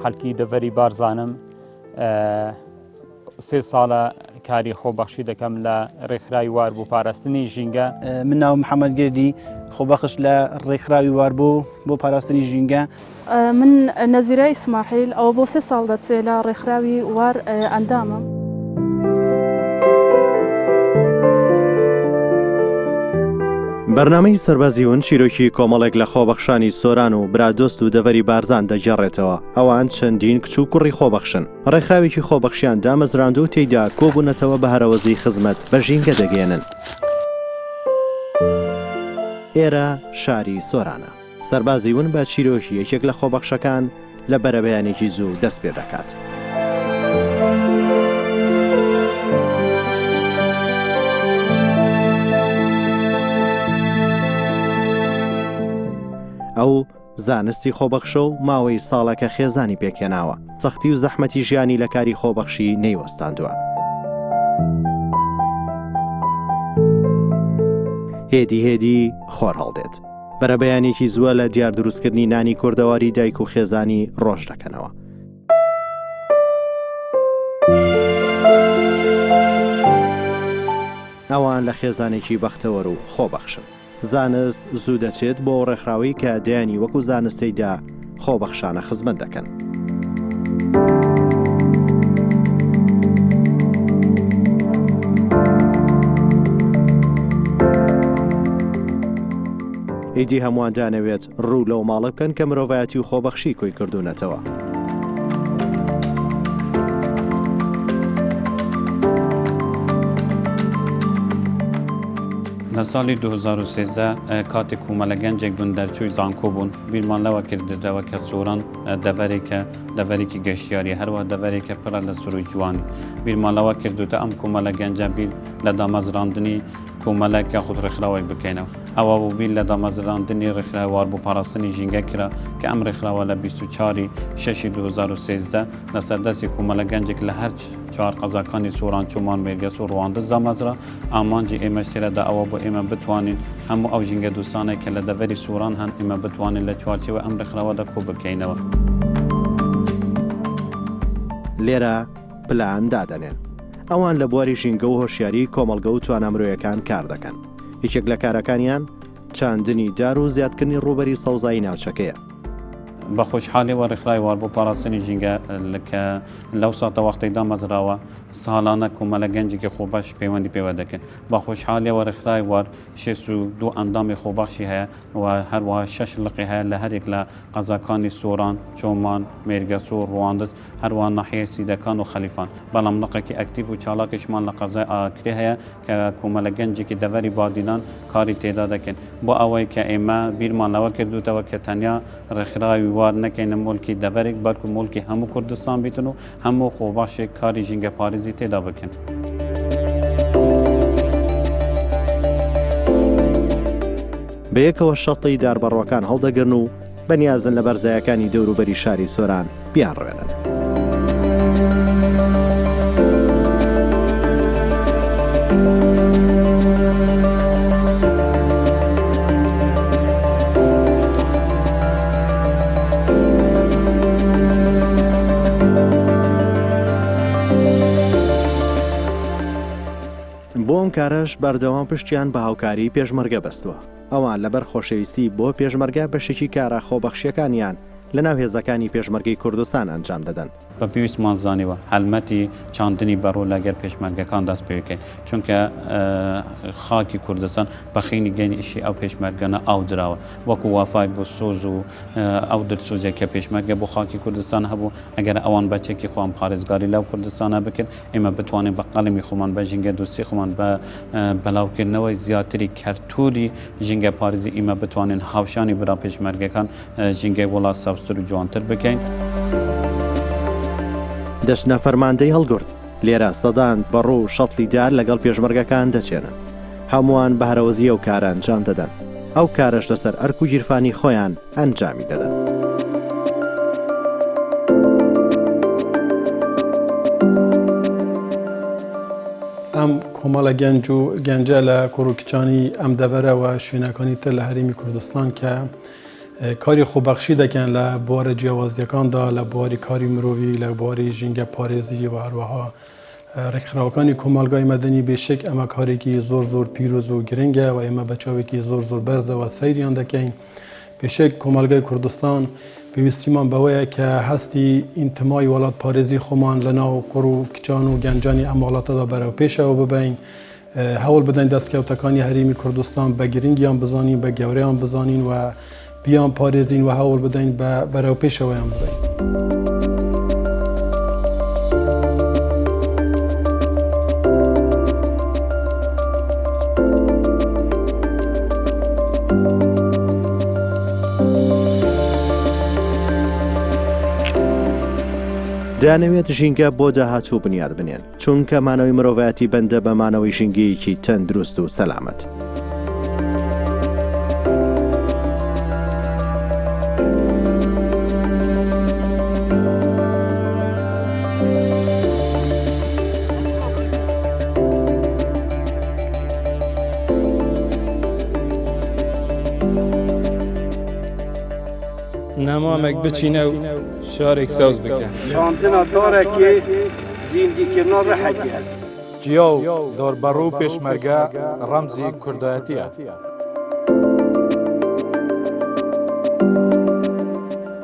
خەڵکی دەڤەری بارزانم 3 ساڵە کاری خۆبەخشی دەکەم لە ڕێکخراوی واربوو پاراستنی ژینگە. من ناوم محەممەد گردی خۆبەخش لە ڕێکخراوی واربوو بۆ پاراستنی ژینگە. من نەزیرە ئیسماحیل ئەوە بۆ 3 ساڵ دەچێت لە ڕێکخراوی وار ئەندامم. بەرنامەی سەربازیون چیرۆکی کۆمەڵێک لە خۆبەخشانی سۆران و برادۆست و دەڤەری بارزان دەگەڕێتەوە. ئەوان چەندین کچ و کوڕی خۆبەخشن. ڕێکخراوێکی خۆبەخشیان دامەزراند و تێیدا کۆبوونەتەوە بە هەرەوەزی خزمەت بە ژینگە دەگەێنن. ئێرە شاری سۆرانە. سەربازیون بە چیرۆکی یەکێک لە خۆبەخشەکان لە بەرەبەیانێکی زوو دەست پێ دەکات. ئەو زانستی خۆبەخشە و ماوەی ساڵەکە خێزانی پێکێناوە. سەختی و زەحمەتی ژیانی لە کاری خۆبەخشی نەیوەستاندووە. هێدی خۆر هەڵدێت. بەرەبەیانێکی زووە لە دیار دروستکردنی نانی کوردەواری دایک و خێزانی ڕۆژ دەکەنەوە. ئەوان لە خێزانێکی بەختەوەر و خۆبەخشن. زانست زوو دەچێت بۆ ڕێکخراوی کە دەیانی وەکو زانستەیدا خۆبەخشانە خزمەت دەکەن. ئیدی هەمووان دانەوێت ڕوو لەو ماڵە بکەن کە مرۆڤایەتی و خۆبەخشی کۆی کردوونەتەوە. لە ساڵی 2013 کاتی کومەلە گەنجێک بوون دەرچووی زانکۆ بوون بیرمان لەوە کردەوە کە سۆران دەڤەرێکی گەشتیاری هەروە دەڤەرێکە پڕە لە سروش جوانی بیرمان لەوە کردوتە ئەم کومەلە گەنجە بیر لە دامەزراندنی کومەلەکە خود ڕێکخراوی بکەینەوە. ئەوە بوو بیر لە دامەزراندنی ڕێکخراوی واربوو پاراستنی ژینگە کرا کە ئەم ڕێکخراوە لە 24 شەشی 2013 لەسەر دەستی کومەلە گەنجێک لە هەر 4 قەزاکانی سۆران چۆمان مێرگەس و ڕواندز دامەزرا. ئامانجی ئێمەش تێدەدا ئەوە بۆ ئێمە بتوانین هەموو ئەو ژینگە دوستانێک کە لە دەڤەری سۆران هەن ئێمە بتوانین لە چوارچێوە ئەم ڕێکخراوەدا کۆ بکەینەوە. لێرە پلان دادەنێن. ئەوان لە بواری ژینگە و هۆشیاری کۆمەڵگە و توانامرۆیەکان کار دەکەن. یەکێک لە کارەکانیان چاندنی دار و زیادکردنی ڕوبەری سەوزایی ناوچەکەیە. بە خۆشحاڵیەوە ڕێکخراوی واربوو پاراستنی ژینگە کە لەو ساتە وەختەی دامەزراوە ساڵانە کومەلە گەنجێکی خۆبەخش پەیوەندی پێوە دەکەن. بە خۆشحاڵیەوە ڕێکخراوی وار 62 ئەندامی خۆبەخشی هەیە و هەروەها 6 لقی هەیە لە هەرێک لە قەزاکانی سۆران، چۆمان، مێرگەس و ڕواندز هەروەها ناحیەی سیدەکان و خەلیفان. بەڵام لقێکی ئەکتیڤ و چالاکیشمان لە قەزای ئاکرێ هەیە کە کومەلە گەنجێکی دەڤەری باردینان کاری تێدا دەکەن. بۆ ئەوەی کە ئێمە بیرمان لەوە کردوتەوە کە تەنیا ڕێکخراوی وار نەکەینە مولکی دەڤەرێک بەڵکو مولکی هەموو کوردستان بیتن و هەموو خۆبەخشێک کاری ژینگە پارێزی تێدا بکەن. بەیەکەوە شەڵی داربەڕەوەکان هەڵدەگرن و بەنیازن لە بەرزایەکانی دەوروبەری شاری سۆران بیانڕێنن. بۆ ئەم کارەش بەردەوام پشتیان بە هاوکاری پێشمەرگە بەستووە. ئەوان لەبەر خۆشەویستی بۆ پێشمەرگە بەشێکی کارە خۆبەخشیەکانیان لە ناو هێزەکانی پێشمەرگەی کوردستان ئەنجام دەدەن. بە پێویستمان زانیوە هەلمەتی چاندنی بەڕوو لەگەر پێشمەرگەکان دەست پێ بکەین چونکە خاکی کوردستان بەخینی گەنی ئیشی ئەو پێشمەرگەنە ئاو دراوە وەکو وافای بۆ سۆز و ئەو دەرسۆزێکە پێشمەرگە بۆ خاکی کوردستان هەبوو ئەگەر ئەوان بەچێکی خۆیان پارێزگاری لەو کوردستانە بکرد ئێمە بتوانین بە قەڵەمی خۆمان بە ژینگە دۆستی خۆمان بە بەلاوکردنەوەی زیاتری کەرتوری ژینگە پارێزی ئێمە بتوانین هاوشانی برا پێشمەرگەکان ژینگەی وڵات سەوزتر و جوانتر بکەین. دەچنە فەرماندەی هەڵگورد لێرە سەدان بەڕوو شەتلی دار لەگەڵ پێشمەرگەکان دەچێنن. هەمووان بە هەرەوەزی ئەو کارە ئەنجام دەدەن. ئەو کارەش لەسەر ئەرک و گیرفانی خۆیان ئەنجامی دەدەن. ئەم کۆمەڵە گەنج و گەنجە لە کوڕووکچانی ئەم دەبەرەوە شوێنەکانی تر لە هەرێمی کوردستان کە کاری خۆبەخشی دەکەن لە بوارە جیاوازیەکاندا لە بواری کاری مرۆڤی لە بواری ژینگە پارێزی و هەروەها ڕێکخراوەکانی کۆمەلگای مەدەنی بێشک ئەمە کارێکی زۆر پیرۆز و گرنگە و ئێمە بە چاوێکی زۆر بەرزەوە سەیریان دەکەین. بێشک کۆمەلگای کوردستان پێویستیمان بەوەیە کە هەستی ئینتمای وڵات پارێزی خۆمان لەناو کوڕ و کچان و گەنجانی ئەم وڵاتەدا بەرەو پێشەوە ببین، هەوڵ بدەین دەستکەوتەکانی هەرێمی کوردستان بە گرنگیان بزانین، بە گەورەیان بزانین و بیان پارێزین و هەوڵ بدەین بەرەو پێشەوەیان ببین. دەیانەوێت ژینگە بۆ داهاتوو بنیاد بنێن، چونکە مانەوەی مرۆڤایەتی بەندە بە مانەوەی ژینگەیەکی تەندروست و سەلامەت. نامامێک بچینە و شارێک ساوز بکەن. چاندنا تارێکی زیندیکردنا ڕەحەکیە. جیا و داربەڕوو پێشمەرگە ڕەمزی کوردایەتیە.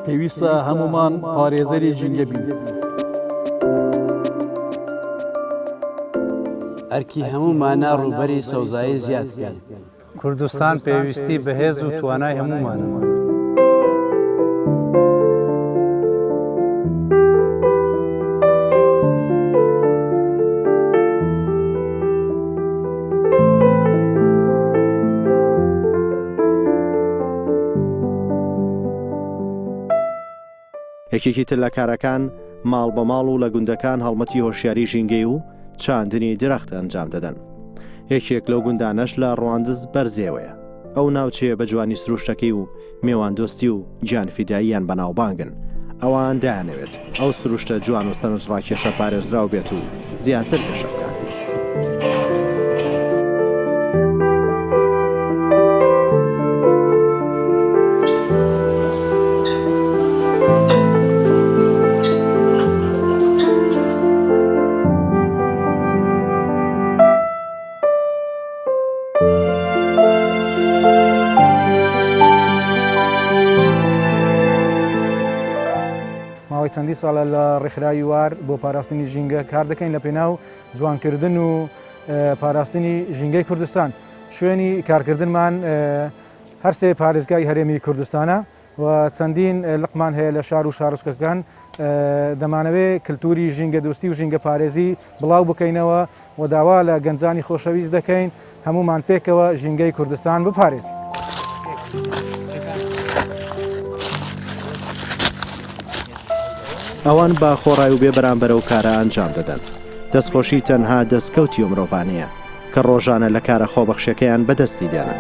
پێویستە هەمومان پارێزەری ژینگە بین. ئەرکی هەمومانە ڕووبەری سەوزایی زیاد بکەین. کوردستان پێویستی بەهێز و توانای هەمومانە. یەکێکی تر لە کارەکان ماڵ بە ماڵ و لە گوندەکان هەڵمەتی هۆشیاری ژینگەی و چاندنی درەخت ئەنجام دەدەن. یەکێک لەو گوندانەش لە ڕواندز بەرزێوەیە. ئەو ناوچەیە بە جوانی سروشتەکەی و میێواندۆستی و گیانفیداییان بەناوبانگن. ئەوان دایانەوێت ئەو سروشتە جوان و سەرنجڕاکێشە پارێزراو بێت و زیاتر پێشە بکات. ماوەی چەندی ساڵە لە ڕێکخراوی وار بۆ پاراستنی ژینگە کار دەکەین لە پێناو جوانکردن و پاراستنی ژینگەی کوردستان. شوێنی کارکردنمان هەرسێ پارێزگای هەرێمی کوردستانە و چەندین لقمان هەیە لە شار و شارۆچکەکان. دەمانەوێت کللتوری ژینگە دروستی و ژینگە پارێزی بڵاو بکەینەوە و داوا لە گەنجانی خۆشەویست دەکەین هەمومان پێکەوە ژینگەی کوردستان بپارێزین. ئەوان با خۆڕای و بێ بەرامبەرە و کارە ئەنجام دەدەن. دەستخۆشی تەنها دەستکەوتی و مرۆڤانەیە کە ڕۆژانە لە کارە خۆبەخشەکەیان بەدەستی دێنن.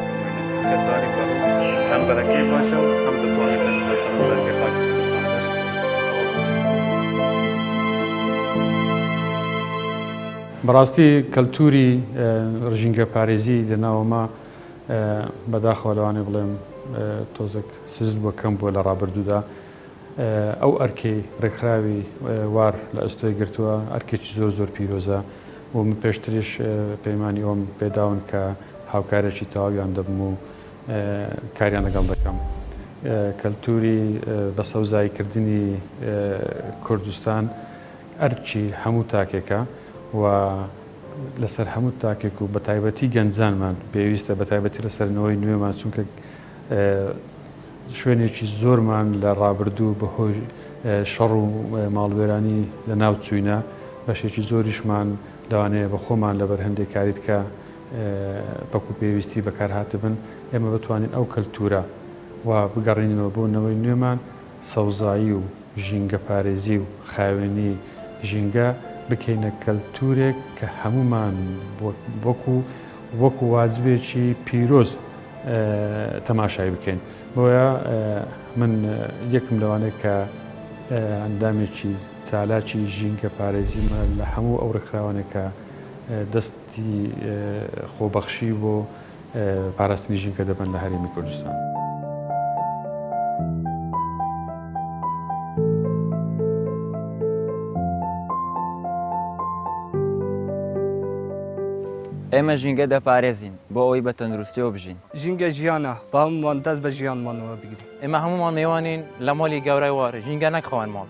بەڕاستی کەلتوری ژینگە پارێزی لەناوەمە بەداخەوە لەوانێ بڵێم تۆزێک سزد بووە کەم بووە لە ڕابردوودا. ئەو ئەرکەی ڕێکخراوی وار لە ئەستۆی گرتووە ئەرکێکی زۆر پیرۆزە و من پێشتریش پەیمانی ئەوم پێداون کە هاوکارێکی تەواویان دەبم و کاریان لەگەڵ دەکەم. کەلتوری بەسەوزاییکردنی کوردستان ئەرکی هەموو تاکێکە و لەسەر هەموو تاکێک و بە تایبەتی گەنجانمان پێویستە بە تایبەتی لەسەرنەوەی نوێمان چونکە شوێنێکی زۆرمان لە ڕابردوو بەهۆی شەڕ و ماڵوێرانی لە ناو چووینە بەشێکی زۆریشمان لەوانەیە بە خۆمان لەبەر هەندێک کاریت کە بەکو پێویستی بەکارهاتبن ئێمە بتوانین ئەو کەلتورە و بگەڕینەوە بۆ نەوەی نوێمان سەوزایی و ژینگە پارێزی و خاوێنی ژینگە بکەینە کەلتورێک کە هەمومان وەکو واجبێکی پیرۆز تەماشای بکەین. بۆیە من یەکم لەوانەیە کە ئەندامێکی چالاکی ژینگە پارێزیمە لە هەموو ئەو ڕێکخراوانێک کە دەستی خۆبەخشی بۆ پاراستنی ژینگە دەبن لە هەرێمی کوردستان. ئێمە ژینگە دەپارێزین بۆ ئەوەی بە تەندروستیەوە بژین. ژینگە ژیانە با هەمومان دەست بە ژیانمانەوە بگرین. ئێمە هەمومان میوانین لە ماڵی گەورەی وارە ژینگە نەکخەوان ماڵ.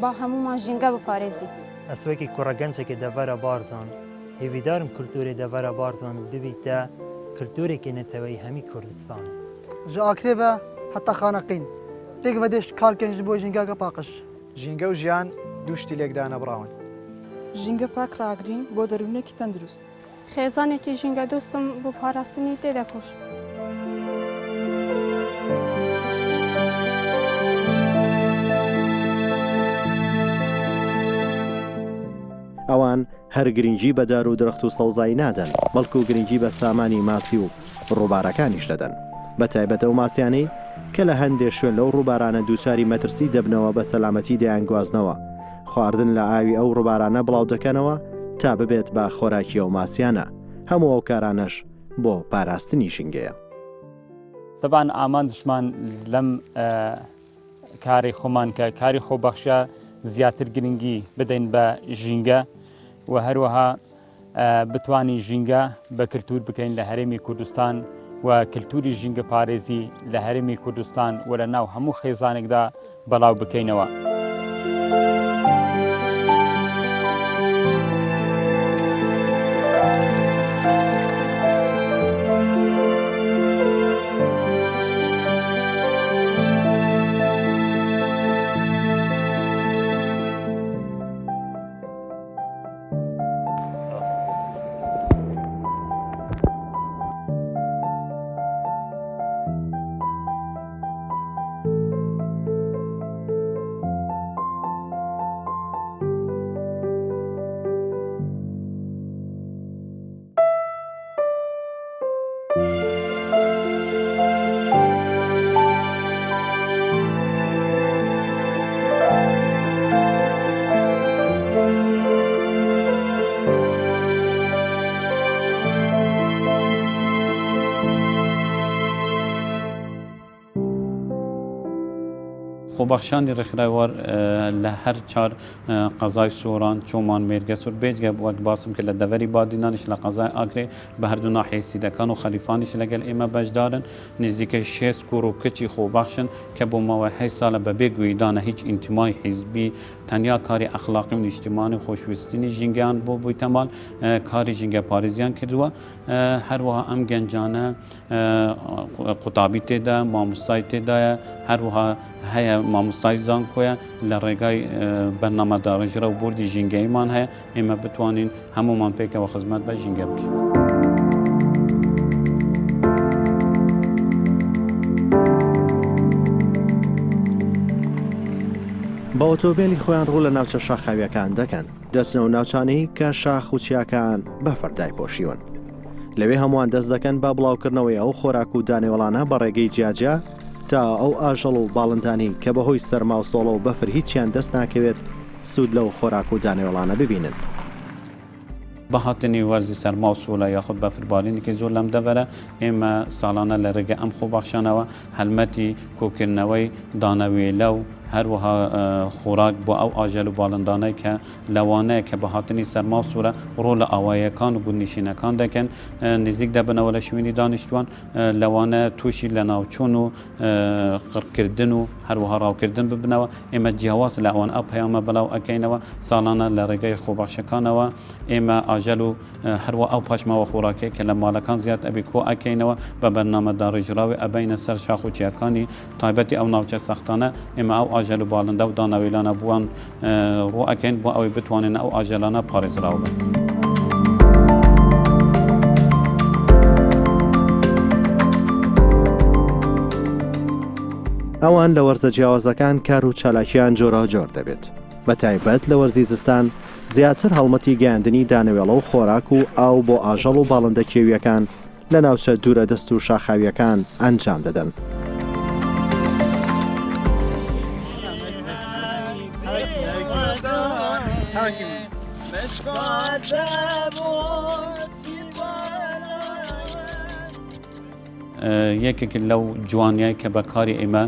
با هەمومان ژینگە بپارێزین. ئەسوەکی کوڕەگەنجێکی دەڤەرە بارزان هێویدارم کولتوری دەڤەرە بارزان ببیتە کولتورێکی نەتەوەی هەمی کوردستان. ji akrê ve heta xaneqîn pêk vedê karkên ji bo jîngeka paqij. ژینگە و ژیان دوو شتی لێکدا نەبراون. ژینگە پاک ڕاگرین بۆ دەروونێکی تەندروست. خێزانێکی ژینگە دۆستم بۆ پاراستنی تێدەکۆش. ئەوان هەر گرنگی بە دار و درەخت و سەوزایی نادەن بەڵکو گرنگی بە سامانی ماسی و ڕووبارەکانیش دەدەن بە تایبەتە و ماسیانەی کە لە هەندێک شوێن لەو ڕووبارانە دووچاری مەترسی دەبنەوە بە سەلامەتی دەیانگوازنەوە خواردن لە ئاوی ئەو ڕووبارانە بڵاو دەکەنەوە تا ببێت بە خۆراکی و ماسیانە هەموو ئەو کارانەش بۆ پاراستنی ژینگەیە. طبعاً ئامانجشمان لەم کاری خۆمان کە کاری خۆبەخشە زیاتر گرنگی بدەین بە ژینگە و هەروەها بتوانی ژینگە بە کللتور بکەین لە هەرێمی کوردستان و کللتوری ژینگە پارێزی لە هەرێمی کوردستان و لە ناو هەموو خێزانێکدا بەڵاو بکەینەوە. خۆبەخشانی ڕێکخراوەوار لە هەر چار قەزای سۆران چۆمان مێرگە سوور بێجگە وەک باسم کرد لە دەڤەری بادینانیش لە قەزای ئاگرێ بە هەردوو ناحیەی سیدەکان و خەلیفانیش لەگەڵ ئێمە بەشدارن نزیکەی 6 کوڕ و کچی خۆبەخشن کە بۆ ماوەی 8 ساڵە بەبێ گوێدانە هیچ ئینتیمای حیزبی تەنیا کاری ئەخلاقی و نیشتیمانی و خۆشویستنی ژینگیان بۆ بوویتە ماڵ کاری ژینگە پارێزیان کردووە هەروەها ئەم گەنجانە قوتابی تێدا مامۆستای تێدایە هەروەها هەیە مامۆستای زانکۆیە لە ڕێگای بەرنامەداڕێژرە و بردی ژینگەیمان هەیە ئێمە بتوانین هەمومان پێکەوە خزمەت بە ژینگە بکەین. بە ئۆتۆمبیلی خۆیان ڕوو لە ناوچە شاخاویەکان دەکەن دەچنەوە ناوچانەی کە شاخ و چیاکان بەفەردای پۆشیون لەوێ هەمووان دەست دەکەن با بڵاوکردنەوەی ئەو خۆراک و دانێوەڵانە بە ڕێگەی جیاجیا تا ئەو ئاژەڵ و باڵندانی کە بەهۆی سەرما و سۆڵە و بەفر هیچیان دەست ناکەوێت سوود لەو خۆراک و دانێوەڵانە ببینن. بەهاتنی وەرزی سەرما و سۆڵە یاخود بەفربالینێکی زۆر لەم دەڤەرە ئێمە ساڵانە لە ڕێگە ئەم خۆبەخشانەوە هەلمەتی کۆکردنەوەی دانەوێلە و هەروەها خۆراک بۆ ئەو ئاژەل و باڵندانەی کە لەوانەیە کە بەهاتنی سەرما و سوورە ڕۆ لە ئاوایەکان و گوندنشینەکان دەکەن نزیک دەبنەوە لە شوێنی دانیشتوان لەوانە تووشی لە ناوچوون و قڕکردن و هەروەها ڕاوکردن ببنەوە ئێمە جیاواز لە ئەوان ئەو پەیامە بەڵاو ئەکەینەوە ساڵانە لە ڕێگەی خۆبەخشەکانەوە ئێمە ئاژەل و هەروە ئەو پاشماوە خۆراکەی کە لە ماڵەکان زیاد ئەبێ کۆ ئەکەینەوە بە بەرنامەدا ڕێژراوی ئەبینە سەر شاخ و چیاکانی تایبەتی ئەو ناوچە سەختانە ئێمە ئەو ئاژەل و باڵندە و دانەوێلانە بووان ڕۆ ئەکەین بۆ ئەوەی بتوانین ئەو ئاژەلانە پارێزراوە بن. ئەوان لە وەرزە جیاوازەکان کار و چالاکیان جۆراوجۆر دەبێت بە تایبەت لە وەرزی زستان زیاتر هەڵمەتی گەیاندنی دانەوێڵە و خۆراک و ئاو بۆ ئاژەڵ و باڵندە کێویەکان لە ناوچە دوورە دەست و شاخاویەکان ئەنجام دەدەن. یەکێک لەو جوانیایی کە بەکاری ئێمە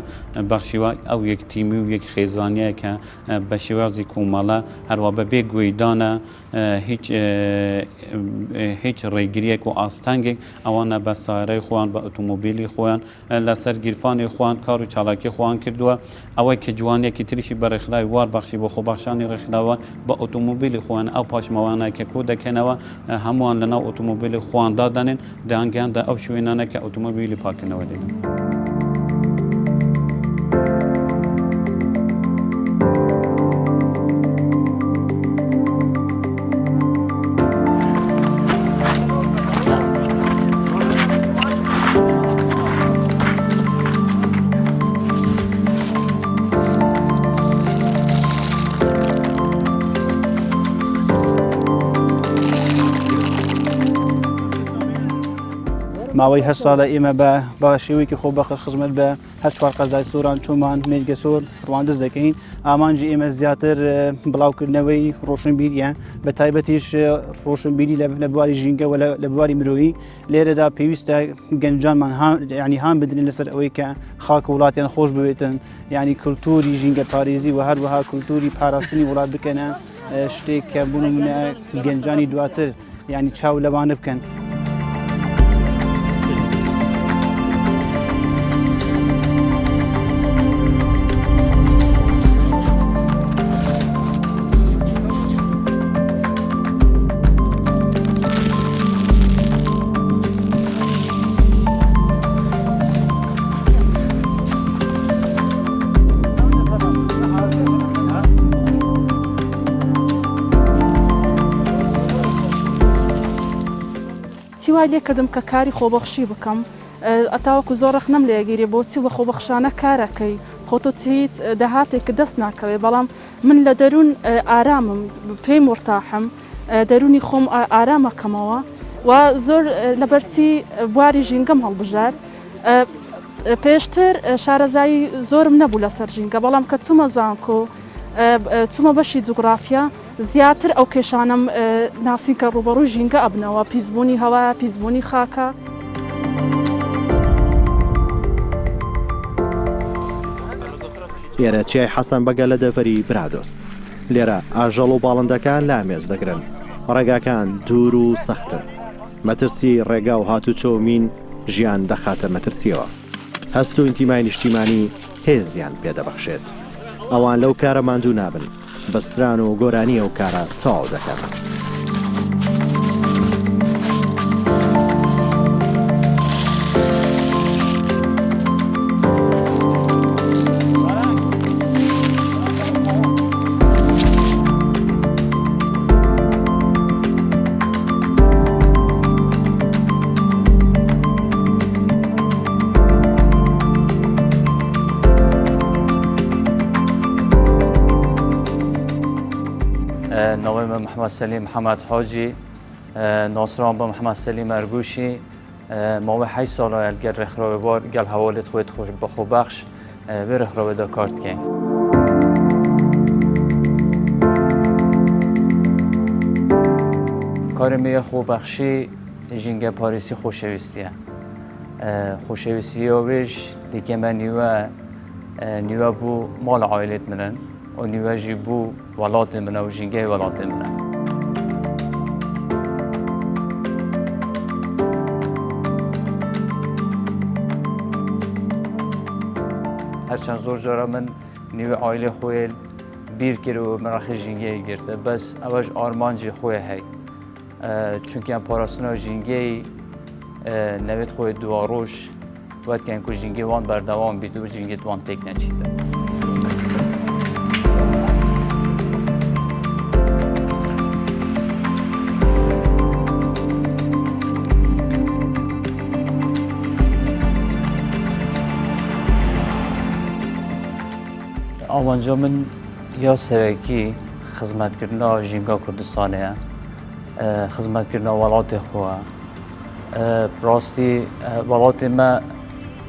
بەخشیوە ئەو یەک تیمی و یەک خێزانیە کە بە شێوازی کۆمەڵە هەروە بەبێ گوێدانە هیچ ڕێگریەک و ئاستانگێک ئەوانە بە سایرەی خۆیان بە ئۆتۆمۆبیلی خۆیان لەسەر گیرفانی خۆیان کار و چالاکی خۆیان کردووە ئەوەی کە جوانیەکی تریشی بە ڕێکخراوی وار بەخشی بۆ خۆبەخشانی ڕێکخراوە بە ئۆتۆمۆبیلی خۆیان ئەو پاشمەوانە کە کۆ دەکەنەوە هەمووان لەناو ئۆتۆمۆبیلی خۆیان دادەنێن دەیانگەیاندا ئەو شوێنانە کە ئۆتۆمۆبیلی پاکردنەوە دێنن. ماوەی هەر ساڵە ئێمە بە شێوەیەکی خۆبەخش خزمەت بە هەر چوار قەزای سۆران چۆمان مێرگە سۆر ڕواندز دەکەین ئامانجی ئێمە زیاتر بڵاوکردنەوەی ڕۆشنبیریە بە تایبەتیش ڕۆشنبیری لە بواری ژینگە و لە بواری مرۆیی لێرەدا پێویستە گەنجانمان ینی هاان بدرێن لەسەر ئەوەی کە خاک وڵاتیان خۆش بوێتن ینی کولتوری ژینگە پارێزی و هەروەها کولتوری پاراستنی وڵات بکەنە شتێک کە بوونە گەنجانی دواتر ینی چاو لەوانە بکەن. چیوای لێ کردم کە کاری خۆبەخشی بکەم ئەتاوەکو زۆر ڕخنەم لێگیری بۆچی بە خۆبەخشانە کارەکەی خۆتۆ هیچ دەهاتێک دەست ناکەوێت بەڵام من لە دەروون ئارامم پێی مرتاحم دەرونی خۆم ئارامەکەمەوە و زۆر لەبەرچی بواری ژینگەم هەڵبژار پێشتر شارەزایی زۆرم نەبوو لەسەر ژینگە بەڵام کە چوومە زانکۆ چوومە بەشی جوگرافیا زیاتر ئەو کێشانم ناسین کە ڕوبەڕووی ژینگە ئەبنەوە پیسبوونی هەوا پیسبوونی خاکە. ئێرە چیای حەسەن بەگە لە دەڤەری برادۆست لێرە ئاژەڵ و باڵندەکان لامێز دەگرن ڕێگاکان دوور و سەختن مەترسی ڕێگا و هاتوچۆمین ژیان دەخاتە مەترسیەوە هەست و ئینتیمای نیشتیمانی هێزیان پێدەبەخشێت ئەوان لەو کارە ماندوو نابن بەستران و گۆرانی ئەو کارە تەواو دەکەن. ناوم محمد سلیم محمد حاجی ناصران با محمد سلیم ارگوشی ما 8 سال الگر رخراوی بار گل حوالت خود خوش بخو بخش به رخراوی دا کارت کن کار می خو بخشی جنگ پاریسی خوشویستیه خوشویستی اوش دیگه من نیوه بو مال عائلت منن و نیوه جی بو ولات منه و جنگه ولات منه هرچند زور جارا من نیوه عائله خوی بیر کرد و من رخی جنگه گرده بس اوش آرمان جی خوی هی چونکه هم پاراستنا جنگه نوید خوی دواروش باید که انکو جنگه وان بردوام بیدو و جنگه وان تک نچیده آوانجا من یا سرکی خدمت کردن جنگا کردستانه خدمت کردن ولات خواه راستی ولات ما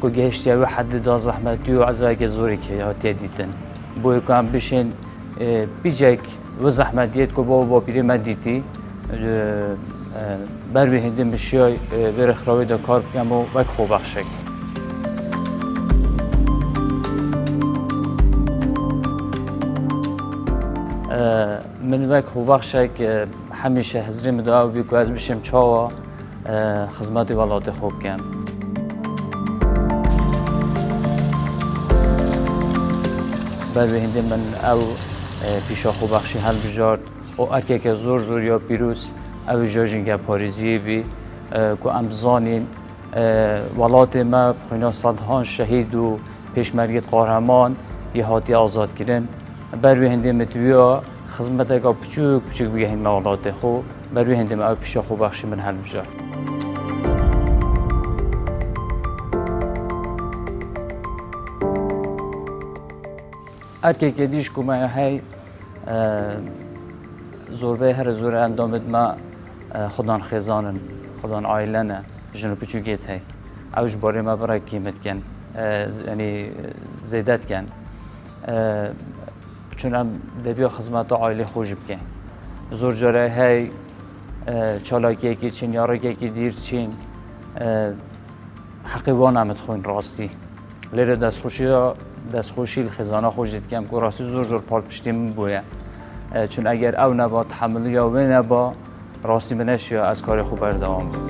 که گهشتی و حد دا زحمتی و عزایی که زوری که هاتی دیدن بوی که هم بشین بیجک و زحمتیت که با پیری ما دیدی بەروێ هێندێ بشیای بێرەخراوەیدا کار بکەم و وەک خۆبەخشێک. من وەک خۆبەخشێک هەمیشە هەزرێ مداوا بی و ez بشم چاوە خزمەتی وڵاتی خۆ بکەم. بەروێ هێندێ من ئەو پیشە خۆبەخشی هەڵبژارد و ئەرکێکە زۆر یا پیرۆز ئەوی ژە ژینگە پارێزیە بی کو ئەم بزانین وڵاتێ مە بخوێنە سەدهان شەهید و پێشمەرگێت قارهەمان یە هاتی ئازادکردن بەروێ هێندێ متویە خزمەتێکا بچووک بگەهینمە وڵاتێ خۆ بەروێ هێندێمە ئەو پیشە خۆبەخشی من هەڵبژارد. ئەرکێکە دیش کومایە هەی زۆربەی هەرە زۆر ئەندامتمە خودان خێزانن خودان ئایلەنە ژن و پچووکێت هەی ئەوش بۆرێمە بڕای کیمتکەن ینی زێدەتکەن چون ئەم دەبێ خزمەتە ئایلێ خۆشی بکەین زۆر جارە هەی چالاکیەکی چین یاڕێکێکی دیر چین حەقی وان ئەمت خۆین ڕاستی لێرە دەستخۆشی خێزانە خۆشی دکەم و ڕاستی زۆر پاڵ پشتی من بووە چون ئەگەر ئەو نەبا تحملی یا وێ نەبا ڕاستی منەشیە ئەس کاری خۆ بەردەوام بوو.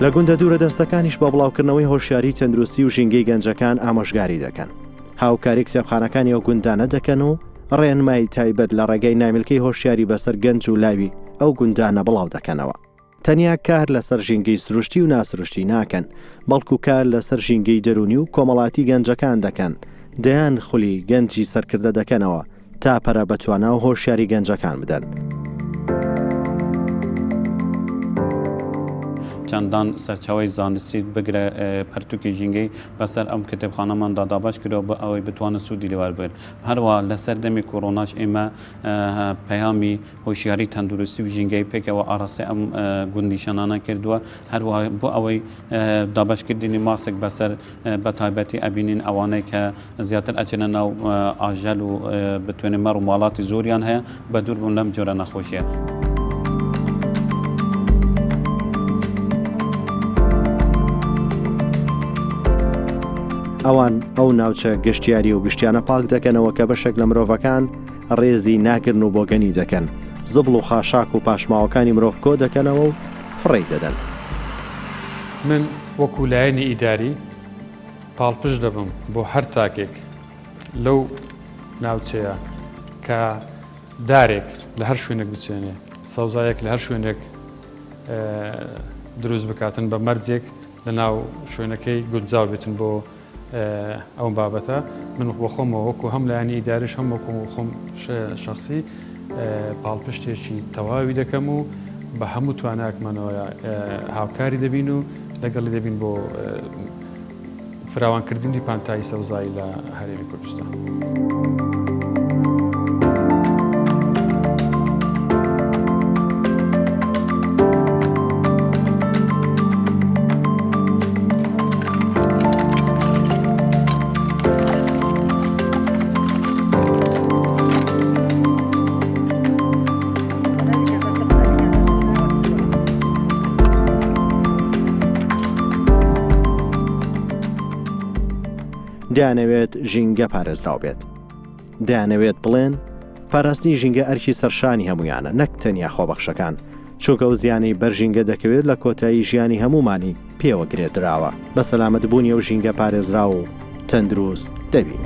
لە گوندە دوورە دەستەکانیش بە بڵاوکردنەوەی هۆشیاری تەندروستی و ژینگەی گەنجەکان ئامۆژگاری دەکەن. هاوکاری کتێبخانەکانی ئەو گوندانە دەکەن و ڕێنمای تایبەت لە ڕێگەی نامیلکەی هۆشیاری بەسەر گەنج و لاوی ئەو گوندانە بڵاو دەکەنەوە. تەنیا کار لەسەر ژینگەی سروشتی و ناسروشتی ناکەن، بەڵکو کار لەسەر ژینگەی دەرونی و کۆمەڵاتی گەنجەکان دەکەن، دەیان خولی گەنجی سەرکردە دەکەنەوە تا پەرە بەتوانە و هۆشیاری گەنجەکان بدەن. چەندان سەرچاوی زانستی بگرە پەرتووکی ژینگەی بەسەر ئەم کتێبخانەماندا دابش کردەوە بە ئەوەی بتوانە سوودی لێوار بێت. هەروە لەسەر دەمی کۆڕۆناش ئێمە پەیامی هۆشیاری تەندروستی و ژینگەی پێکەوە ئاڕاستی ئەم گوندیشەنانە کردووە هەروە بۆ ئەوەی دابشکردنی ماسک بەسەر بە تایبەتی ئەبینین ئەوانەی کە زیاتر ئەچێنە ناو ئاژەل و بتوێنێ مەڕ و ماڵاتی زۆریان هەیە بە دوور بوون لەم جۆرە نەخۆشیە. ئەوان ئەو ناوچە گەشتیاری و گشتیانە پاک دەکەنەوە کە بەشێک لە مرۆڤەکان ڕێزی ناکردن و بۆگەنی دەکەن زبڵ و خاشاک و پاشماوەکانی مرۆڤ کۆ دەکەنەوە و فڕی دەدەن. من وەکو لایەنی ئیداری پاڵپش دەبم بۆ هەر تاکێک لەو ناوچەیە کە دارێک لە هەر شوێنێک بچێنێ سەوزایەک لە هەر شوێنێک دروست بکاتن بە مەرجێک لە ناو شوێنەکەی گونجاو بێتن بۆ ئەو بابەتە من بۆ خۆمەوە وەکو هەم لایەنی ئیداریش هەم وەکو خۆم شخصی پاڵپشتێکی تەواوی دەکەم و بە هەموو تواناکمانەوە هاوکاری دەبین و لەگەڵی دەبین بۆ فراوانکردنی پانتایی سەوزایی لە هەرێمی کوردستان. دەیانەوێت ژینگە پارێزراو بێت. دەیانەوێت بڵێن پاراستنی ژینگە ئەرکی سەرشانی هەمویانە نەک تەنیا خۆبەخشەکان چونکە ئەو زیانەی بەرژینگە دەکەوێت لە کۆتایی ژیانی هەمومانی پێوە گرێدراوە بە سەلامەتبوونی ئەو ژینگە پارێزراو و تەندروست دەبین.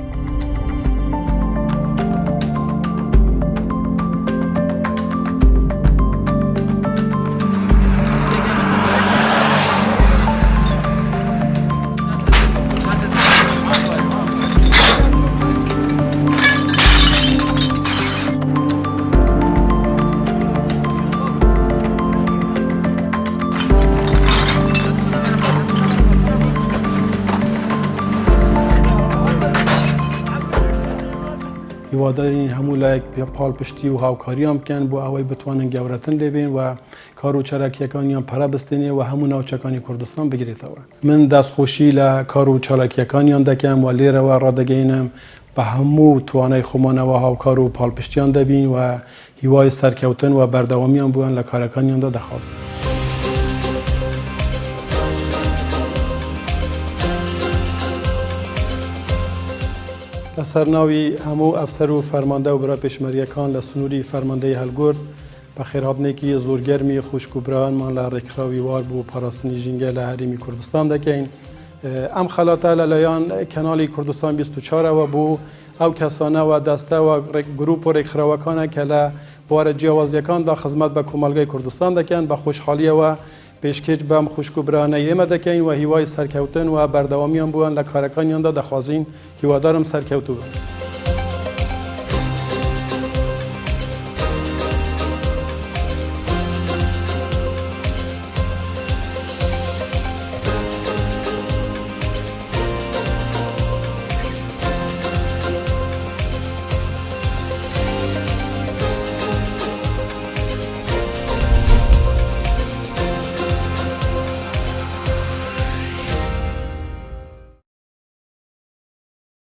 هیوادارین هەموو لایەک پاڵپشتی و هاوکاریان بکەن بۆ ئەوەی بتوانن گەورەتن لێبێن و کار و چالاکیەکانیان پەرە بستێنێ و هەموو ناوچەکانی کوردستان بگرێتەوە. من دەستخۆشی لە کار و چالاکیەکانیان دەکەم و لێرەوە ڕادەگەینم بە هەموو توانای خۆمانەوە هاوکار و پاڵپشتیان دەبین و هیوای سەرکەوتن و بەردەوامیان بووان لە کارەکانیاندا دەخواست. لە سەرناوی هەموو ئەفسەر و فەرماندە و برا پێشمەریەکان لە سنووری فەرماندەی هەلگورد بە خێرهاتنێکی زۆرگەرمی خوشک و براوانمان لە ڕێکخراوی وار بۆ پاراستنی ژینگە لە هەرێمی کوردستان دەکەین. ئەم خەلاتە لەلایەن کەناڵی کوردستان 24ەوە بوو ئەو کەسانەوە دەستەوە گروپ و ڕێکخراوەکانە کە لە بوارە جیاوازیەکاندا خزمەت بە کۆمەلگای کوردستان دەکەن بە خۆشحالیەوە پێشکەش بەم خوشک و برانە ئێمە دەکەین و هیوای سەرکەوتن و بەردەوامیان بووان لە کارەکانیاندا دەخوازین هیوادارم سەرکەوتوو بن.